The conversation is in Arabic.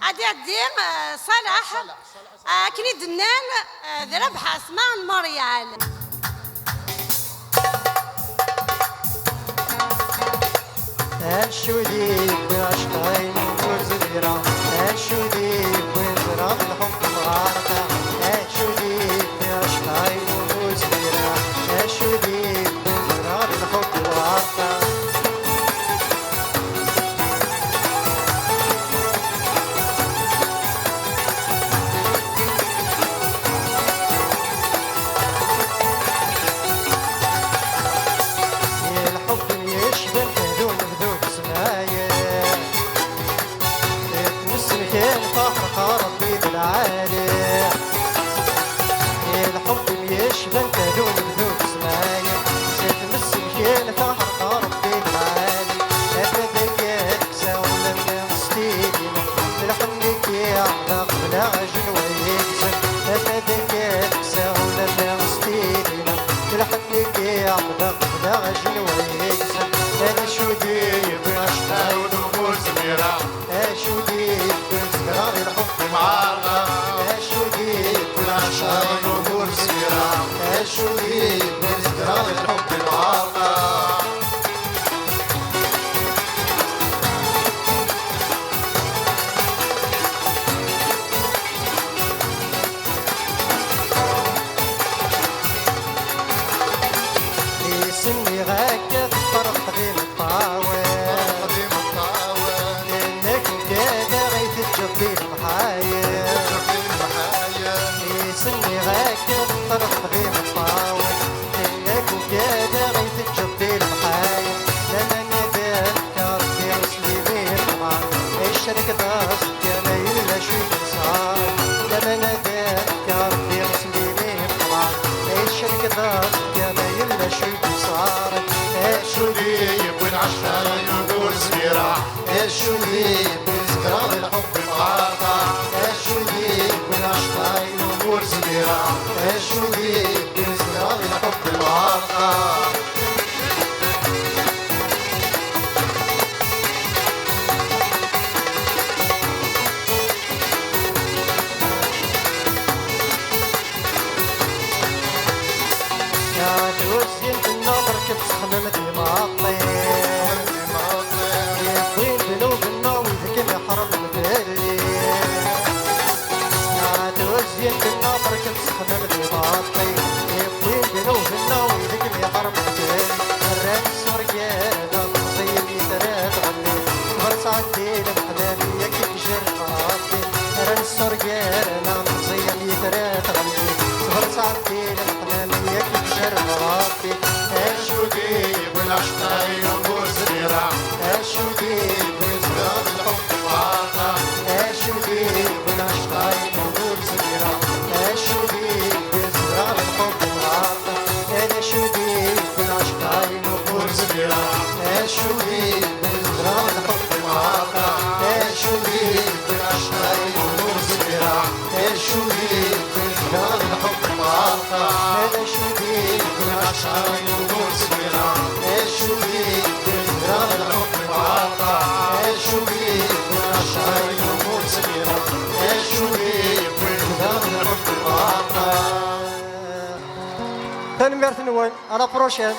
أدي صلاح كني دنان ذرب حاسمع المريال الشودي بعشقين وزبيرة الشودي وزراب الحب معركة الشودي بعشقين وزبيرة الشودي وزراب الحب معركة الحب يشبه كهدون بذوق سمايا سيف مسكين فحر ربي العالي أفدك يكسى ولا مستيدين لحنك يعلق بلا عجل ويكسر أفدك يكسى ولا مستيدين لحنك يعلق بلا عجل ويكسر أنا شودي بعشقاي ونمور زميرة أشودي بزقرار الحب معارضة أشودي بعشقاي ونمور زميرة أشودي بزقرار الحب معارضة سني غاكت فرح قديم الطاوين انك كذا غيث تجبي المحايا سني غاكت فرح قديم الطاوين انك كذا غيث تجبي المحايا لما نذكر في مسلمين طبعا الشرك ضاص كما يلا شوي صار لما نذكر في مسلمين طبعا الشرك ضاص كما يلا شوي الشودي والعشاء يدور زميرة الشودي بذكرى الحب معارضة الشودي والعشاء يدور زميرة الشودي بذكرى الحب معارضة يا توزين في النظر كيف سخمم دماغي يبغين بنوب النوم ذيك محرم مدري يا توزين في النظر كيف سخمم دماغي يبغين بنوب النوم ذيك محرم مدري الرمس ورقانا زي بيترات غني صبر ساعتين بحلامي كيف جرب راسي الرمس ورقانا زي بيترات غني صبر ساعتين بحلامي كيف جرب راسي الشودي والعشقاي ينبور زميرة الشودي بزقرار الحب معارضة الشودي والعشقاي ينبور زميرة الشودي بزقرار الحب معارضة الشودي والعشقاي ينبور زميرة الشودي بزقرار الحب معارضة الشودي والعشقاي ينبور زميرة الشودي بزقرار الحب معارضة الشودي والعشقاي ينبور زميرة الشودي بزقرار الحب معارضة الشودي والعشقاي ينبور زميرة الشودي بزقرار الحب معارضة تنمير ثنوان على بروشين